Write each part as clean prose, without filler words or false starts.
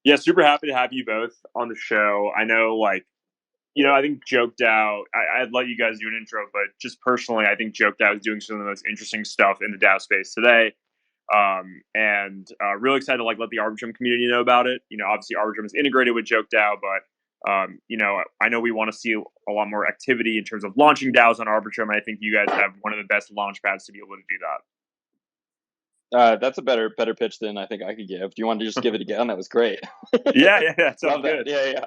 Yeah, super happy to have you both on the show. I know, I think JokeDAO, I'd let you guys do an intro, but just personally, I think JokeDAO is doing some of the most interesting stuff in the DAO space today. And really excited to let the Arbitrum community know about it. Obviously Arbitrum is integrated with JokeDAO, but I know we want to see a lot more activity in terms of launching DAOs on Arbitrum. And I think you guys have one of the best launch pads to be able to do that. That's a better pitch than I think I could give. Do you want to just give it again? That was great. Yeah. Love that. Good.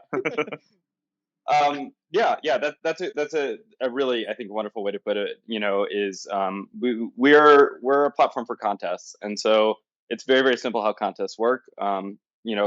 Yeah. That's a really, I think, wonderful way to put it. Is we're a platform for contests, and so it's very, very simple how contests work. A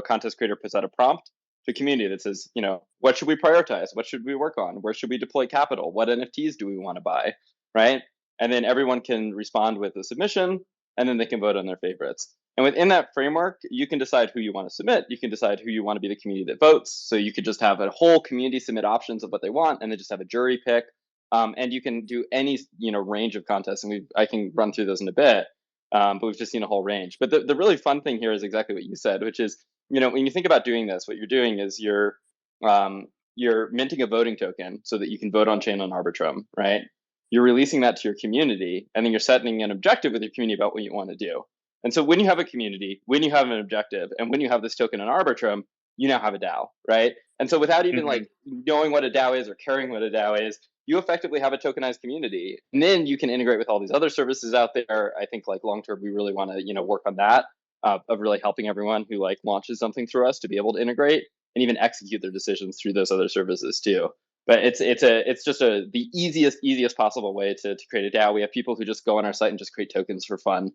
contest creator puts out a prompt to a community that says, what should we prioritize? What should we work on? Where should we deploy capital? What NFTs do we want to buy? Right, and then everyone can respond with a submission, and then they can vote on their favorites. And within that framework, you can decide who you want to submit. You can decide who you want to be the community that votes. So you could just have a whole community submit options of what they want, and then just have a jury pick. And you can do any range of contests, and I can run through those in a bit. But we've just seen a whole range. But the really fun thing here is exactly what you said, which is when you think about doing this, what you're doing is you're minting a voting token so that you can vote on chain on Arbitrum, right? You're releasing that to your community, and then you're setting an objective with your community about what you want to do. And so when you have a community, when you have an objective, and when you have this token in Arbitrum, you now have a DAO, right? And so without even knowing what a DAO is or caring what a DAO is, you effectively have a tokenized community. And then you can integrate with all these other services out there. I think long term, we really want to work on that, of really helping everyone who launches something through us to be able to integrate and even execute their decisions through those other services too. But it's just the easiest possible way to create a DAO. We have people who just go on our site and just create tokens for fun,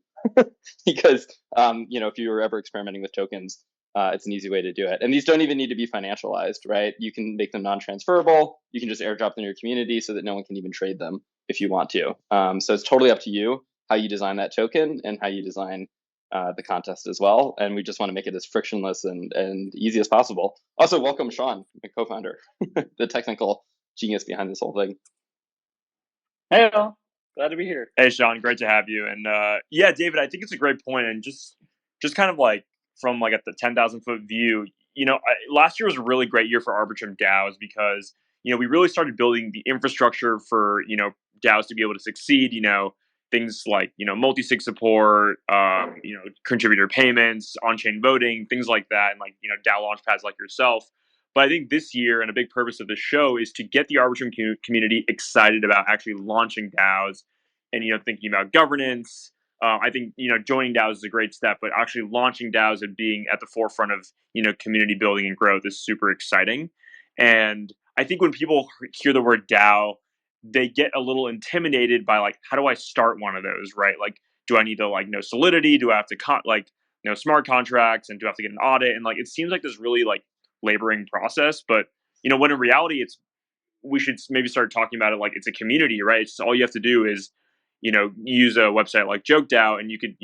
because if you were ever experimenting with tokens, it's an easy way to do it. And these don't even need to be financialized, right? You can make them non-transferable. You can just airdrop them in your community so that no one can even trade them if you want to. So it's totally up to you how you design that token and how you design the contest as well. And we just want to make it as frictionless and easy as possible. Also, welcome Sean, my co-founder, the technical genius behind this whole thing. Hey, all. Glad to be here. Hey, Sean, great to have you. And yeah, David, I think it's a great point. And just kind of from at the 10,000 foot view, last year was a really great year for Arbitrum DAOs because, we really started building the infrastructure for, DAOs to be able to succeed, things like, multi-sig support, contributor payments, on-chain voting, things like that. And DAO launchpads like yourself. But I think this year, and a big purpose of the show, is to get the Arbitrum community excited about actually launching DAOs and, thinking about governance. I think, joining DAOs is a great step, but actually launching DAOs and being at the forefront of, community building and growth is super exciting. And I think when people hear the word DAO, they get a little intimidated by how do I start one of those, right? Do I need to know Solidity? Do I have to know smart contracts? And do I have to get an audit? And it seems like this really laboring process, but when in reality we should maybe start talking about it it's a community, right? It's just all you have to do is use a website like JokeDAO, and you could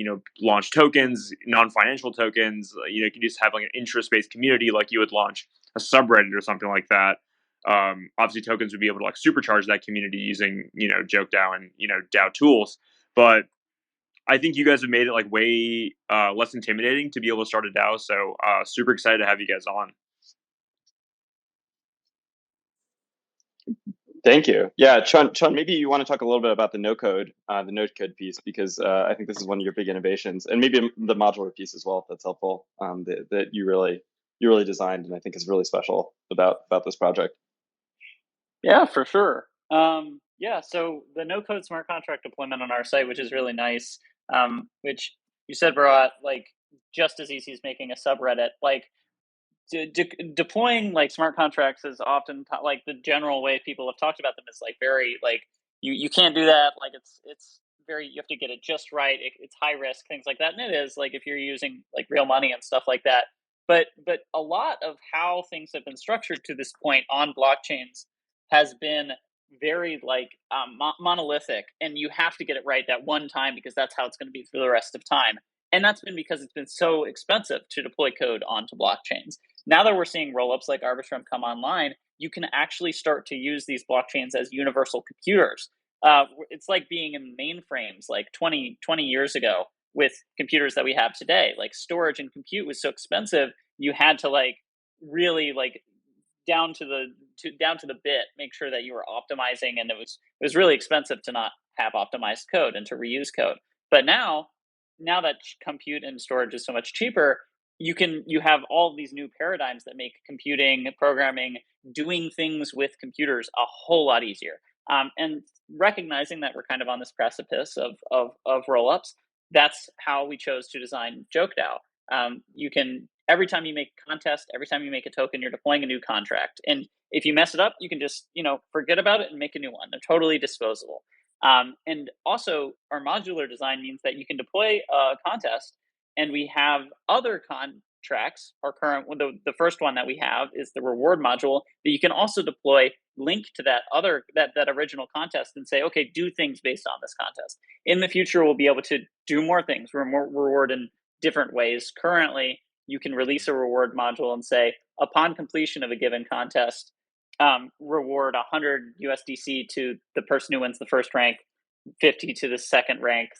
launch tokens, non-financial tokens. You can just have an interest-based community, like you would launch a subreddit or something like that. Obviously tokens would be able to supercharge that community using JokeDAO and DAO tools, but I think you guys have made it way less intimidating to be able to start a DAO. So super excited to have you guys on. Thank you. Yeah, Sean, maybe you want to talk a little bit about the no code piece, because I think this is one of your big innovations, and maybe the modular piece as well, if that's helpful, that you really designed, and I think is really special about this project. Yeah, for sure. Yeah, so the no code smart contract deployment on our site, which is really nice, which you said brought just as easy as making a subreddit. Deploying smart contracts is often the general way people have talked about them is very you can't do that. It's very, you have to get it just right. It's high risk, things like that. And it is if you're using real money and stuff like that. But a lot of how things have been structured to this point on blockchains has been very monolithic, and you have to get it right that one time because that's how it's going to be for the rest of time. And that's been because it's been so expensive to deploy code onto blockchains. Now that we're seeing rollups like Arbitrum come online, you can actually start to use these blockchains as universal computers. It's like being in mainframes 20 years ago with computers that we have today. Storage and compute was so expensive, you had to like really like down to the bit make sure that you were optimizing, and it was really expensive to not have optimized code and to reuse code. But now that compute and storage is so much cheaper, you have all of these new paradigms that make computing, programming, doing things with computers a whole lot easier. And recognizing that we're kind of on this precipice of roll-ups, that's how we chose to design JokeDAO. You can, every time you make a contest, every time you make a token, you're deploying a new contract. And if you mess it up, you can just, forget about it and make a new one. They're totally disposable. And also, our modular design means that you can deploy a contest, and we have other contracts. Our current, the first one that we have is the reward module that you can also deploy, link to that original contest, and say, okay, do things based on this contest. In the future, we'll be able to do more things, reward in different ways. Currently, you can release a reward module and say, upon completion of a given contest, reward 100 USDC to the person who wins the first rank, 50 to the second rank,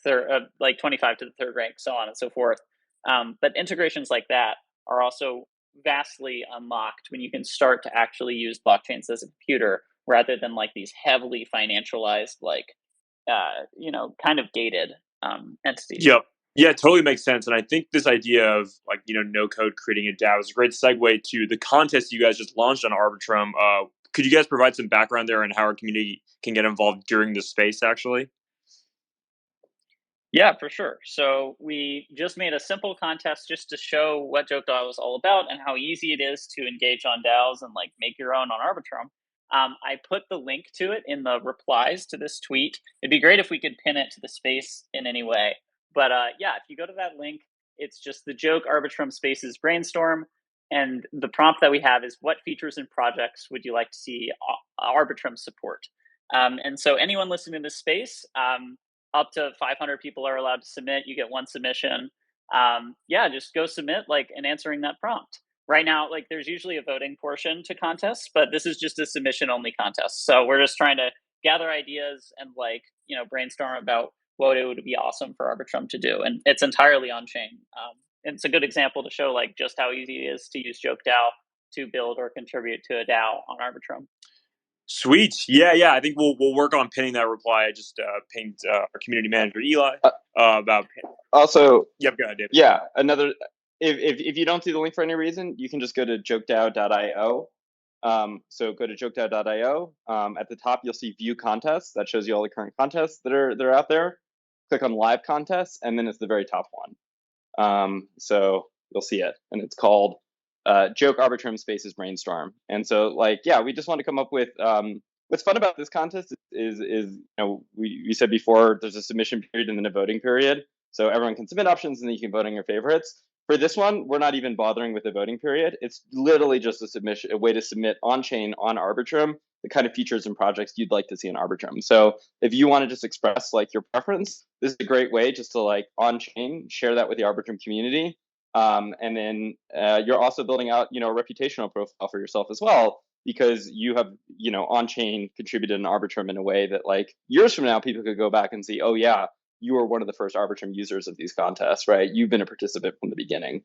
like 25 to the third rank, so on and so forth. But integrations like that are also vastly unlocked when you can start to actually use blockchains as a computer rather than like these heavily financialized, like, kind of gated entities. Yep. Yeah, it totally makes sense. And I think this idea of like, no code creating a DAO is a great segue to the contest you guys just launched on Arbitrum. Could you guys provide some background there on how our community can get involved during this space, actually? Yeah, for sure. So we just made a simple contest just to show what JokeDAO is all about and how easy it is to engage on DAOs and like make your own on Arbitrum. I put the link to it in the replies to this tweet. It'd be great if we could pin it to the space in any way. But yeah, if you go to that link, it's just the joke Arbitrum Spaces brainstorm. And the prompt that we have is, what features and projects would you like to see Arbitrum support? And so anyone listening to this space, up to 500 people are allowed to submit. You get one submission. Yeah, just go submit like and answering that prompt. Right now, like there's usually a voting portion to contests, but this is just a submission only contest. So we're just trying to gather ideas and like, brainstorm about what it would be awesome for Arbitrum to do. And it's entirely on chain. It's a good example to show like just how easy it is to use JokeDAO to build or contribute to a DAO on Arbitrum. Sweet. Yeah. I think we'll work on pinning that reply. I just pinged our community manager Eli about. Also, yep. Go ahead, David. Yeah, another. If you don't see the link for any reason, you can just go to JokeDAO.io. So go to JokeDAO.io. At the top, you'll see View Contests. That shows you all the current contests that are out there. Click on Live Contests, and then it's the very top one. So you'll see it, and it's called Joke Arbitrum Spaces Brainstorm. And so, like, yeah, we just want to come up with. What's fun about this contest is we said before, there's a submission period and then a voting period. So everyone can submit options, and then you can vote on your favorites. For this one, we're not even bothering with the voting period. It's literally just a way to submit on chain on Arbitrum the kind of features and projects you'd like to see in Arbitrum. So if you want to just express like your preference, this is a great way just to like on chain share that with the Arbitrum community. And then you're also building out a reputational profile for yourself as well, because you have on chain contributed in Arbitrum in a way that like years from now people could go back and see, oh yeah, you were one of the first Arbitrum users of these contests, right? You've been a participant from the beginning,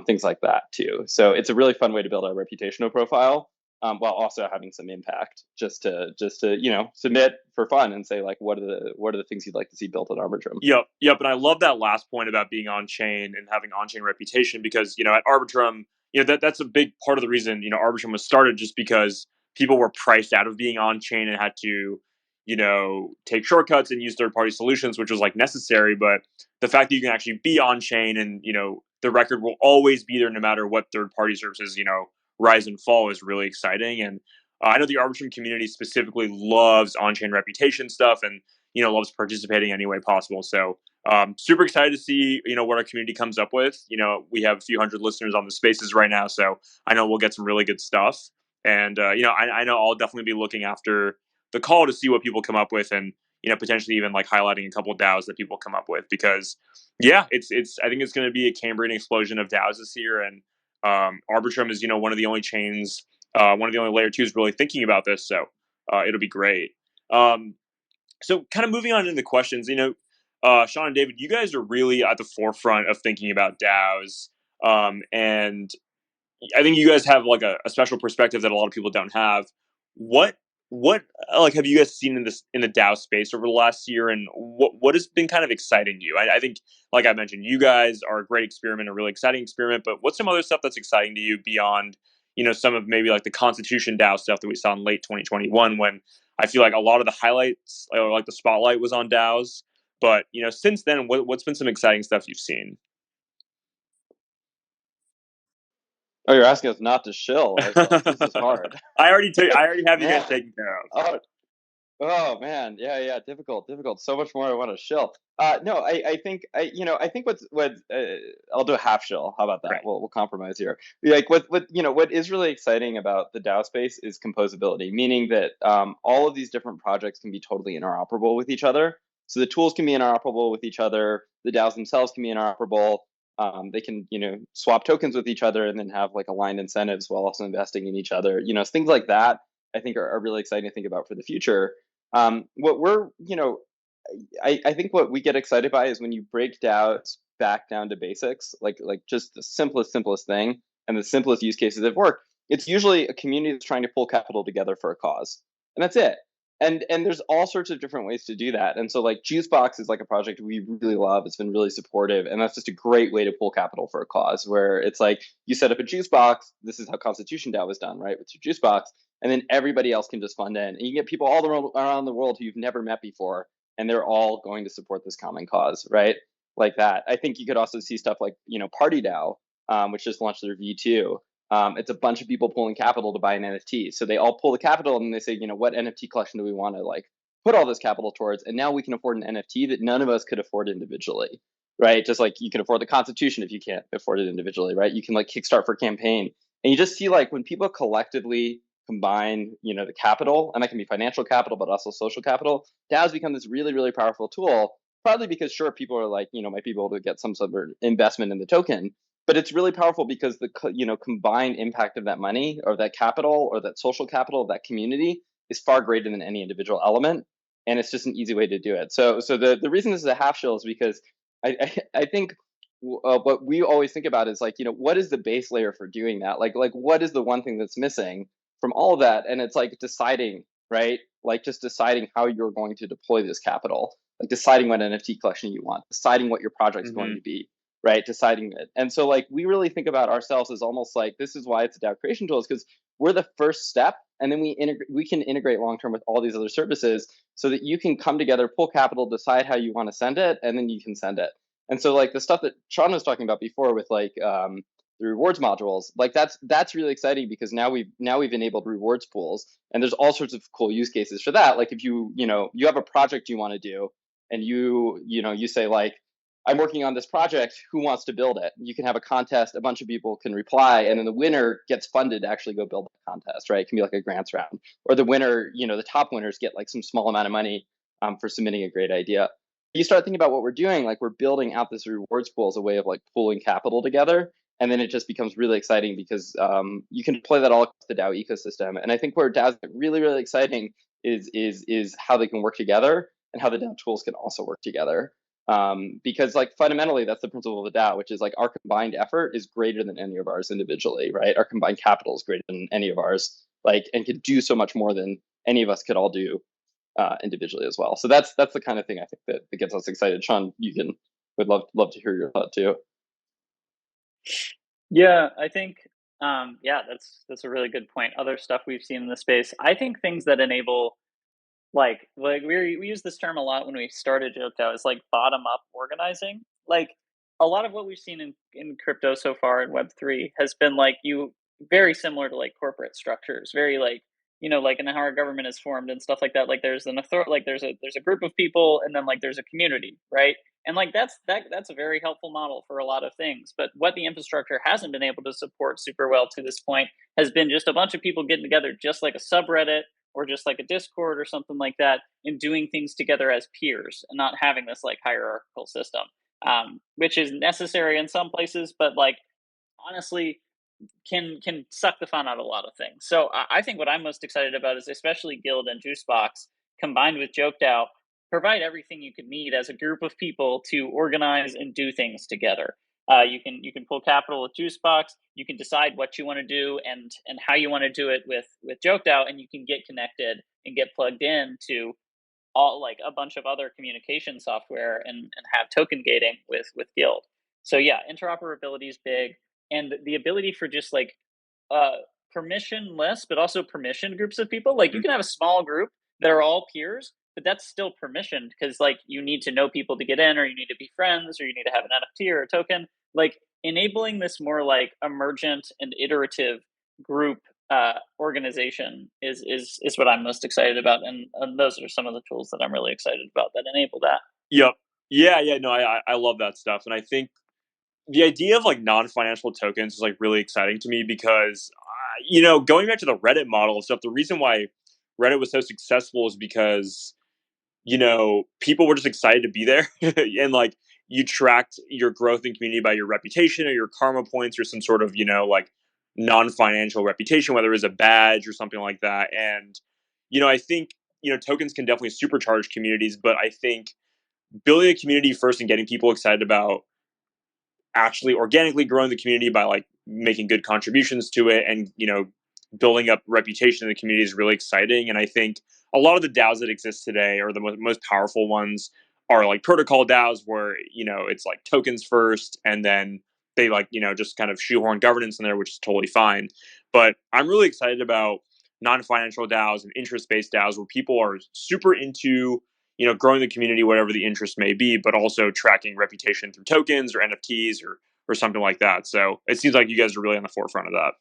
things like that too. So it's a really fun way to build a reputational profile while also having some impact. Just to submit for fun and say like, what are the things you'd like to see built at Arbitrum? Yep. And I love that last point about being on chain and having on chain reputation, because at Arbitrum, that's a big part of the reason Arbitrum was started, just because people were priced out of being on chain and had to take shortcuts and use third-party solutions, which was like necessary. But the fact that you can actually be on chain and, the record will always be there no matter what third-party services, rise and fall, is really exciting. And I know the Arbitrum community specifically loves on-chain reputation stuff and, loves participating any way possible. So super excited to see, what our community comes up with. We have a few hundred listeners on the spaces right now, so I know we'll get some really good stuff. And, I know I'll definitely be looking after the call to see what people come up with, and potentially even like highlighting a couple of DAOs that people come up with, because it's I think it's going to be a Cambrian explosion of DAOs this year. And Arbitrum is one of the only chains, one of the only layer 2s really thinking about this, so it'll be great. So kind of moving on into the questions, Sean and David, you guys are really at the forefront of thinking about DAOs, and I think you guys have like a special perspective that a lot of people don't have. What like have you guys seen in the DAO space over the last year, and what has been kind of exciting you? I think, like I mentioned, you guys are a great experiment, a really exciting experiment. But what's some other stuff that's exciting to you beyond some of maybe like the Constitution DAO stuff that we saw in late 2021, when I feel like a lot of the highlights or like the spotlight was on DAOs. But since then, what's been some exciting stuff you've seen? Oh, you're asking us not to shill ourselves. This is hard. I already have you guys Man. taken care of. Oh, oh man, yeah, difficult. So much more I want to shill. No, I think I think what I'll do a half shill. How about that? Right. We'll compromise here. Like what is really exciting about the DAO space is composability, meaning that all of these different projects can be totally interoperable with each other. So the tools can be interoperable with each other. The DAOs themselves can be interoperable. They can swap tokens with each other and then have like aligned incentives while also investing in each other. Things like that I think are really exciting to think about for the future. What we're, I think what we get excited by is when you break DAOs back down to basics, like just the simplest thing and the simplest use cases that work. It's usually a community that's trying to pull capital together for a cause, and that's it. And there's all sorts of different ways to do that. And so like Juicebox is like a project we really love. It's been really supportive, and that's just a great way to pull capital for a cause. Where it's like you set up a Juicebox. This is how Constitution DAO was done, right? With your Juicebox, and then everybody else can just fund in. And you get people all around the world who you've never met before, and they're all going to support this common cause, right? Like that. I think you could also see stuff like Party DAO, which just launched their V2. It's a bunch of people pulling capital to buy an NFT. So they all pull the capital and they say, what NFT collection do we want to like put all this capital towards? And now we can afford an NFT that none of us could afford individually, right? Just like you can afford the Constitution if you can't afford it individually, right? You can like kickstart for campaign. And you just see like when people collectively combine, the capital, and that can be financial capital, but also social capital, DAOs become this really, really powerful tool, probably because sure, people are like, might be able to get some sort of investment in the token, but it's really powerful because the combined impact of that money or that capital or that social capital of that community is far greater than any individual element, and it's just an easy way to do it. So the reason this is a half shill is because I think what we always think about is like what is the base layer for doing that? Like what is the one thing that's missing from all of that? And it's like deciding, right? Like just deciding how you're going to deploy this capital, like deciding what NFT collection you want, deciding what your project's going to be, right? Deciding it. And so like we really think about ourselves as almost like this is why it's a DAO creation tool, is because we're the first step, and then we can integrate long term with all these other services so that you can come together, pull capital, decide how you want to send it, and then you can send it. And so like the stuff that Sean was talking about before with like the rewards modules, like that's really exciting because now we've enabled rewards pools, and there's all sorts of cool use cases for that. Like if you have a project you want to do, and you say like, I'm working on this project, who wants to build it? You can have a contest, a bunch of people can reply, and then the winner gets funded to actually go build the contest, right? It can be like a grants round, or the winner, the top winners get like some small amount of money for submitting a great idea. You start thinking about what we're doing, like we're building out this rewards pool as a way of like pulling capital together. And then it just becomes really exciting because you can deploy that all across the DAO ecosystem. And I think where DAOs get really, really exciting is how they can work together and how the DAO tools can also work together. Because like fundamentally, that's the principle of the DAO, which is like our combined effort is greater than any of ours individually, right? Our combined capital is greater than any of ours, like, and can do so much more than any of us could all do individually as well. So that's the kind of thing I think that gets us excited. Sean, would love to hear your thought too. Yeah, I think that's a really good point. Other stuff we've seen in the space, I think things that enable like we use this term a lot when we started JokeDAO, is like bottom up organizing. Like a lot of what we've seen in crypto so far in Web3 has been like very similar to like corporate structures, very like like in how our government is formed and stuff like that. Like there's an authority, like there's a group of people, and then like there's a community, right? And like that's a very helpful model for a lot of things. But what the infrastructure hasn't been able to support super well to this point has been just a bunch of people getting together, just like a subreddit or just like a Discord or something like that, and doing things together as peers and not having this like hierarchical system, which is necessary in some places, but like honestly can suck the fun out of a lot of things. So I think what I'm most excited about is especially Guild and Juicebox combined with JokeDAO provide everything you could need as a group of people to organize and do things together. You can pull capital with Juicebox. You can decide what you want to do and how you want to do it with JokeDAO, and you can get connected and get plugged in to all like a bunch of other communication software and have token gating with Guild. So yeah, interoperability is big, and the ability for just like permissionless but also permissioned groups of people. Like you can have a small group that are all peers, but that's still permissioned because like you need to know people to get in, or you need to be friends, or you need to have an NFT or a token. Like enabling this more like emergent and iterative group organization is what I'm most excited about, and those are some of the tools that I'm really excited about that enable that. Yep. Yeah. No, I love that stuff, and I think the idea of like non-financial tokens is like really exciting to me because going back to the Reddit model and stuff, the reason why Reddit was so successful is because people were just excited to be there and like you tracked your growth in community by your reputation or your karma points or some sort of like non-financial reputation, whether it was a badge or something like that. And I think tokens can definitely supercharge communities, but I think building a community first and getting people excited about actually organically growing the community by like making good contributions to it and building up reputation in the community is really exciting. And I think a lot of the DAOs that exist today, or the most powerful ones, are like protocol DAOs where it's like tokens first and then they like just kind of shoehorn governance in there, which is totally fine. But I'm really excited about non-financial DAOs and interest-based DAOs where people are super into growing the community, whatever the interest may be, but also tracking reputation through tokens or NFTs or something like that. So it seems like you guys are really on the forefront of that.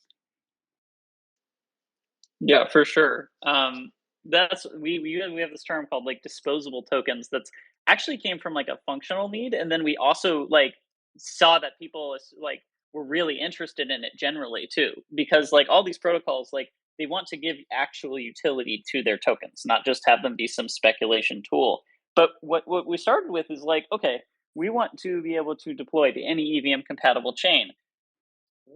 Yeah, for sure. That's we have this term called like disposable tokens that's actually came from like a functional need, and then we also like saw that people like were really interested in it generally too, because like all these protocols like they want to give actual utility to their tokens, not just have them be some speculation tool. But what we started with is like, okay, we want to be able to deploy to any EVM compatible chain.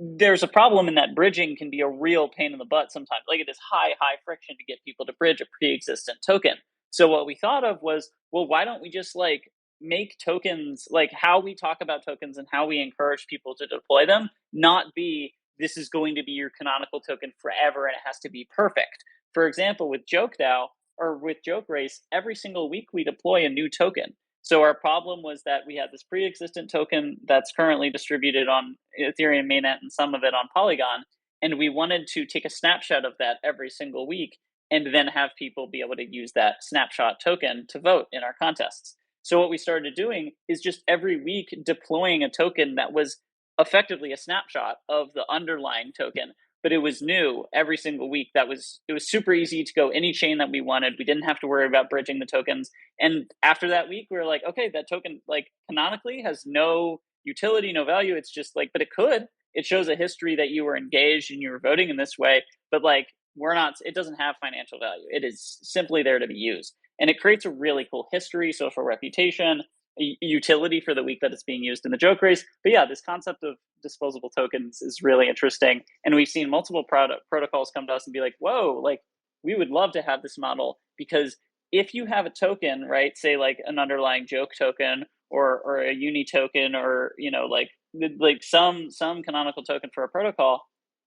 There's a problem in that bridging can be a real pain in the butt sometimes. Like it is high friction to get people to bridge a pre-existent token. So what we thought of was, well, why don't we just like make tokens, like how we talk about tokens and how we encourage people to deploy them, not be this is going to be your canonical token forever and it has to be perfect. For example, with JokeDAO or with JokeRace, every single week we deploy a new token. So our problem was that we had this pre-existent token that's currently distributed on Ethereum mainnet and some of it on Polygon, and we wanted to take a snapshot of that every single week and then have people be able to use that snapshot token to vote in our contests. So what we started doing is just every week deploying a token that was effectively a snapshot of the underlying token, but it was new every single week. It was super easy to go any chain that we wanted. We didn't have to worry about bridging the tokens. And after that week, we were like, okay, that token like canonically has no utility, no value. It's just like, but it could. It shows a history that you were engaged and you were voting in this way. But like, it doesn't have financial value. It is simply there to be used. And it creates a really cool history, social reputation, utility for the week that it's being used in the joke race. But yeah, this concept of disposable tokens is really interesting. And we've seen multiple protocols come to us and be like, whoa, like we would love to have this model, because if you have a token, right, say like an underlying joke token or a uni token or, like some canonical token for a protocol,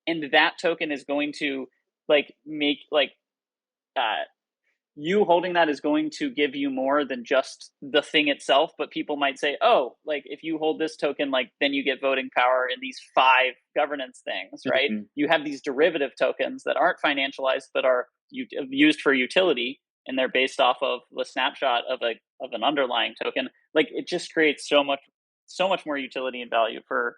and that token is going to like make like, you holding that is going to give you more than just the thing itself. But people might say, oh, like if you hold this token, like then you get voting power in these 5 governance things, right? Mm-hmm. You have these derivative tokens that aren't financialized, but are used for utility, and they're based off of the snapshot of an underlying token. Like it just creates so much more utility and value for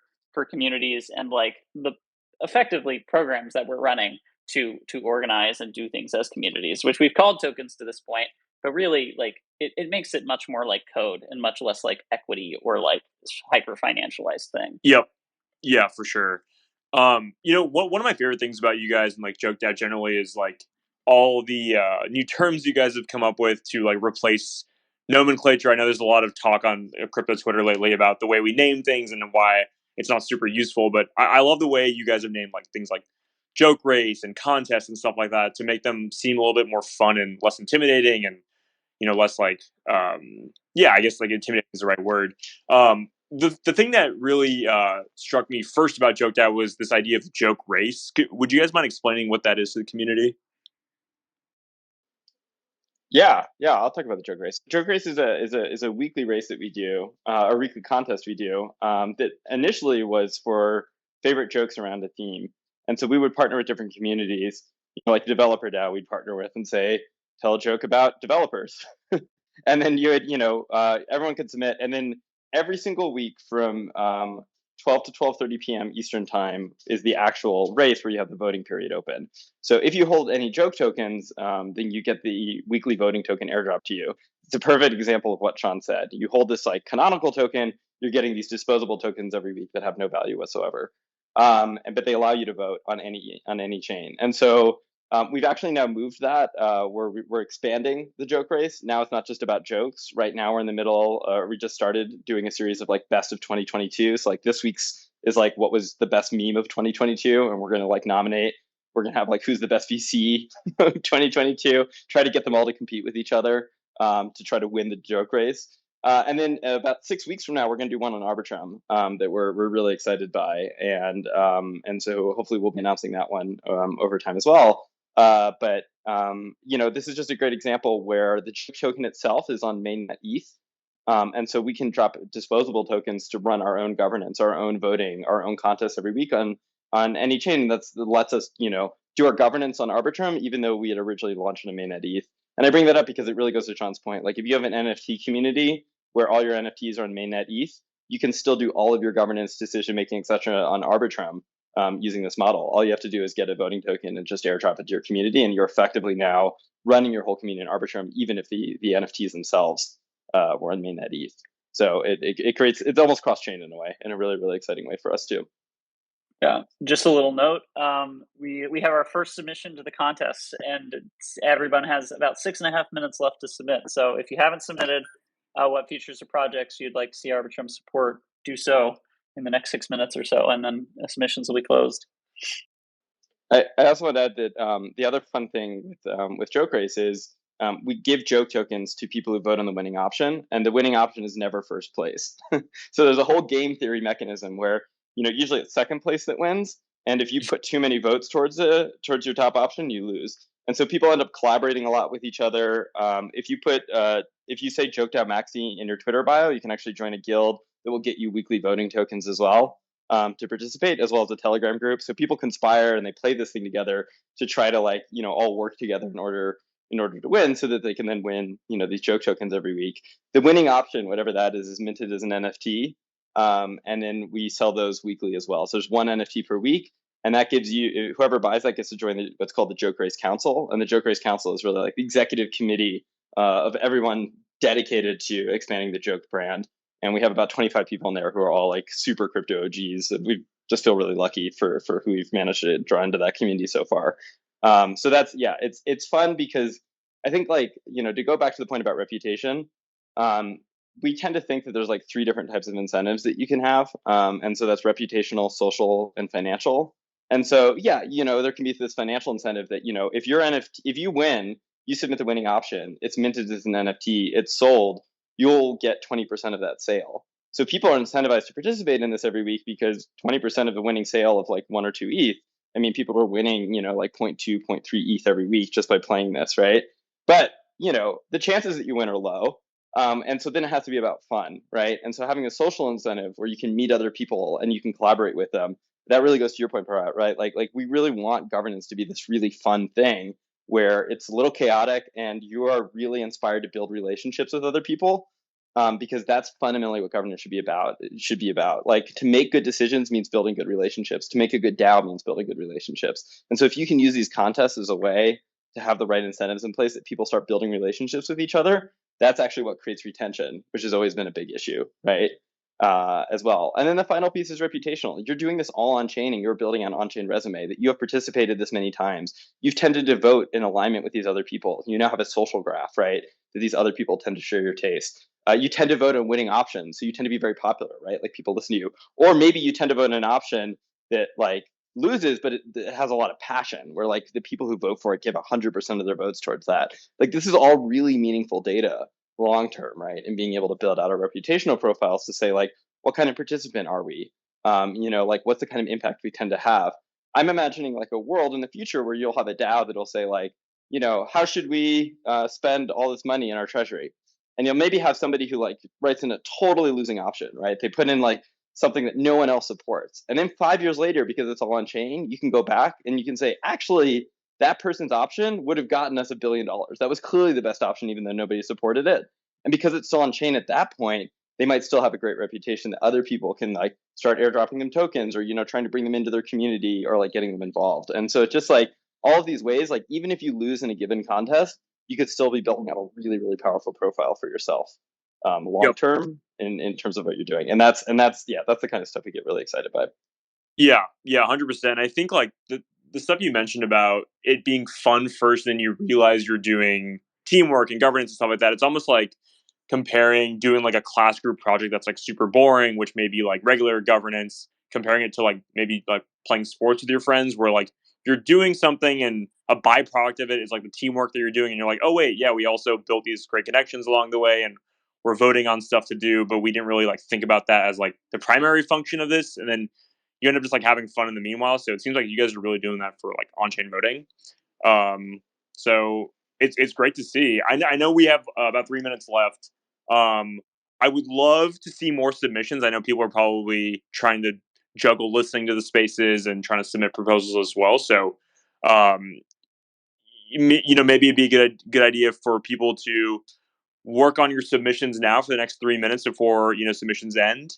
communities and like the effectively programs that we're running to organize and do things as communities, which we've called tokens to this point, but really like it makes it much more like code and much less like equity or like hyper financialized thing. Yep. Yeah, for sure. One of my favorite things about you guys and like JokeDAO generally is like all the new terms you guys have come up with to like replace nomenclature. I know there's a lot of talk on crypto Twitter lately about the way we name things and why it's not super useful, but I love the way you guys have named like things like joke race and contests and stuff like that to make them seem a little bit more fun and less intimidating and less like I guess like intimidating is the right word. the thing that really struck me first about JokeDAO was this idea of joke race. Would you guys mind explaining what that is to the community? Yeah, I'll talk about the joke race. Joke race is a weekly race that we do, a weekly contest we do, that initially was for favorite jokes around a theme. And so we would partner with different communities, like developer DAO we'd partner with and say, tell a joke about developers. And then you would, everyone could submit, and then every single week from 12 to 12:30 p.m. Eastern time is the actual race where you have the voting period open. So if you hold any joke tokens, then you get the weekly voting token airdrop to you. It's a perfect example of what Sean said. You hold this like canonical token, you're getting these disposable tokens every week that have no value whatsoever. But they allow you to vote on any chain. And so we've actually now moved that where we're expanding the joke race. Now it's not just about jokes. Right now we're in the middle. We just started doing a series of like best of 2022. So like this week's is like what was the best meme of 2022, and we're gonna like nominate. We're gonna have like who's the best VC 2022. Try to get them all to compete with each other to try to win the joke race. And then about 6 weeks from now, we're going to do one on Arbitrum that we're really excited by, and so hopefully we'll be announcing that one over time as well. But this is just a great example where the token itself is on mainnet ETH, and so we can drop disposable tokens to run our own governance, our own voting, our own contests every week on any chain that lets us do our governance on Arbitrum, even though we had originally launched on a mainnet ETH. And I bring that up because it really goes to Sean's point. Like if you have an NFT community where all your NFTs are on mainnet ETH, you can still do all of your governance, decision making, etc. on Arbitrum using this model. All you have to do is get a voting token and just airdrop it to your community, and you're effectively now running your whole community in Arbitrum, even if the NFTs themselves were on mainnet ETH. So it creates, it's almost cross chain in a way, in a really, really exciting way for us too. Yeah, just a little note. We have our first submission to the contest, and everyone has about 6.5 minutes left to submit. So if you haven't submitted what features or projects you'd like to see Arbitrum support, do so in the next 6 minutes or so, and then submissions will be closed. I also want to add that the other fun thing with Joke Race is we give joke tokens to people who vote on the winning option, and the winning option is never first place. So there's a whole game theory mechanism where usually it's second place that wins, and if you put too many votes towards your top option, you lose. And so people end up collaborating a lot with each other. If you say JokeDAO Maxi in your Twitter bio, you can actually join a guild that will get you weekly voting tokens as well to participate, as well as a Telegram group. So people conspire and they play this thing together to try to all work together in order to win, so that they can then win these joke tokens every week. The winning option, whatever that is minted as an NFT. And then we sell those weekly as well. So there's one NFT per week, and that gives you, whoever buys that gets to join what's called the Joke Race Council. And the Joke Race Council is really like the executive committee of everyone dedicated to expanding the joke brand. And we have about 25 people in there who are all like super crypto OGs. And we just feel really lucky for who we've managed to draw into that community so far. So that's, it's fun because I think to go back to the point about reputation, we tend to think that there's like 3 different types of incentives that you can have. And so that's reputational, social, and financial. And so, there can be this financial incentive that, if you win, you submit the winning option, it's minted as an NFT, it's sold, you'll get 20% of that sale. So people are incentivized to participate in this every week because 20% of the winning sale of like 1 or 2 ETH, I mean, people are winning, like 0.2, 0.3 ETH every week just by playing this, right? But, the chances that you win are low. And so then it has to be about fun, right? And so having a social incentive where you can meet other people and you can collaborate with them, that really goes to your point, Parat, right? Like we really want governance to be this really fun thing where it's a little chaotic and you are really inspired to build relationships with other people, because that's fundamentally what governance should be about. It should be about, like, to make good decisions means building good relationships. To make a good DAO means building good relationships. And so if you can use these contests as a way to have the right incentives in place that people start building relationships with each other, that's actually what creates retention, which has always been a big issue, right? As well. And then the final piece is reputational. You're doing this all on chain and you're building an on-chain resume that you have participated this many times. You've tended to vote in alignment with these other people. You now have a social graph, right? That these other people tend to share your taste. You tend to vote on winning options. So you tend to be very popular, right? Like people listen to you. Or maybe you tend to vote on an option that like loses, but it has a lot of passion, where like the people who vote for it give 100% of their votes towards that. Like this is all really meaningful data long term, right? And being able to build out our reputational profiles to say like, what kind of participant are we? Like what's the kind of impact we tend to have? I'm imagining like a world in the future where you'll have a DAO that'll say like, how should we spend all this money in our treasury? And you'll maybe have somebody who like writes in a totally losing option, right? They put in like something that no one else supports. And then 5 years later, because it's all on chain, you can go back and you can say, actually, that person's option would have gotten us $1 billion. That was clearly the best option, even though nobody supported it. And because it's still on chain at that point, they might still have a great reputation that other people can like start airdropping them tokens or, trying to bring them into their community or like getting them involved. And so it's just like all of these ways, like even if you lose in a given contest, you could still be building out a really, really powerful profile for yourself long term in terms of what you're doing. And that's the kind of stuff we get really excited by. Yeah, 100%. I think like the stuff you mentioned about it being fun first, then you realize you're doing teamwork and governance and stuff like that. It's almost like doing like a class group project that's like super boring, which may be like regular governance, comparing it to like maybe like playing sports with your friends where like you're doing something and a byproduct of it is like the teamwork that you're doing. And you're like, oh wait, yeah, we also built these great connections along the way and we're voting on stuff to do, but we didn't really like think about that as like the primary function of this. And then you end up just like having fun in the meanwhile. So it seems like you guys are really doing that for like on-chain voting. So it's great to see. I know we have about 3 minutes left. I would love to see more submissions. I know people are probably trying to juggle listening to the spaces and trying to submit proposals as well. So, maybe it'd be a good idea for people to work on your submissions now for the next 3 minutes before submissions end.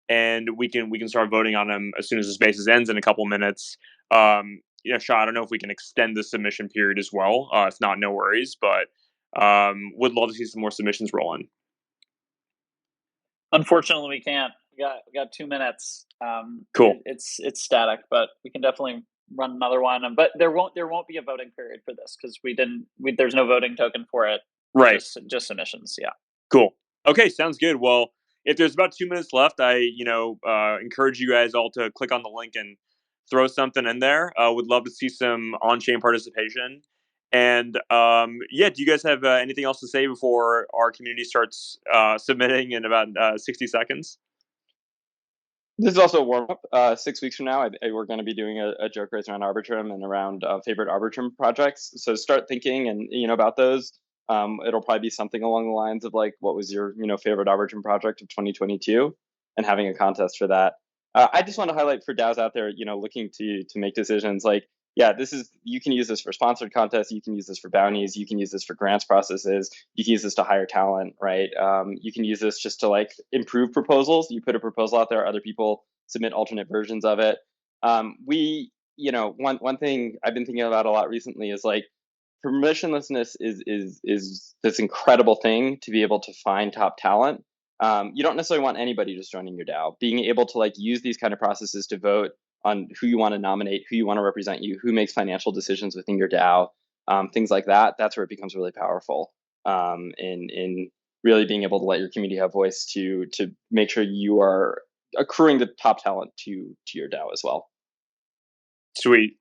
And we can start voting on them as soon as the spaces ends in a couple minutes. Shaw, I don't know if we can extend the submission period as well. If not, no worries. But would love to see some more submissions rolling. Unfortunately, we can't. We got 2 minutes. Cool. It's static, but we can definitely run another one. But there won't be a voting period for this because there's no voting token for it. Right. Just submissions. Yeah. Cool. Okay, sounds good. Well, if there's about 2 minutes left, I encourage you guys all to click on the link and throw something in there. Would love to see some on-chain participation. And do you guys have anything else to say before our community starts submitting in about 60 seconds? This is also a warm-up. 6 weeks from now, we're going to be doing a joke race around Arbitrum and around favorite Arbitrum projects. So start thinking and about those. It'll probably be something along the lines of like, what was your favorite Arbitrum project of 2022, and having a contest for that. I just want to highlight for DAOs out there, looking to make decisions. Like, you can use this for sponsored contests, you can use this for bounties, you can use this for grants processes, you can use this to hire talent, right? You can use this just to like improve proposals. You put a proposal out there, other people submit alternate versions of it. One thing I've been thinking about a lot recently is like, permissionlessness is this incredible thing to be able to find top talent. You don't necessarily want anybody just joining your DAO. Being able to like use these kind of processes to vote on who you want to nominate, who you want to represent you, who makes financial decisions within your DAO, things like that. That's where it becomes really powerful. In really being able to let your community have voice to make sure you are accruing the top talent to your DAO as well. Sweet.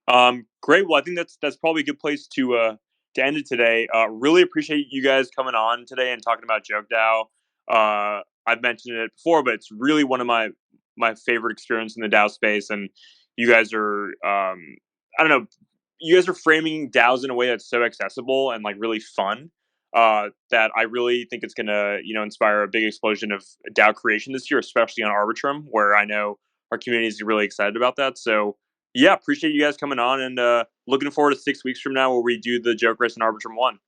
Great. Well, I think that's probably a good place to end it today. Really appreciate you guys coming on today and talking about JokeDAO. I've mentioned it before, but it's really one of my favorite experience in the DAO space. And you guys are, you guys are framing DAOs in a way that's so accessible and like really fun that I really think it's going to, inspire a big explosion of DAO creation this year, especially on Arbitrum, where I know our community is really excited about that. So yeah, appreciate you guys coming on and looking forward to 6 weeks from now where we do the joke race in Arbitrum 1.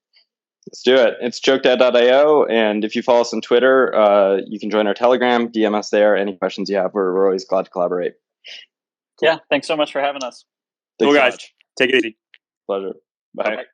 Let's do it. It's JokeDAO, and if you follow us on Twitter, you can join our Telegram, DM us there. Any questions you have, we're always glad to collaborate. Cool. Yeah, thanks so much for having us. Cool, guys. Take it easy. Pleasure. Bye. Bye.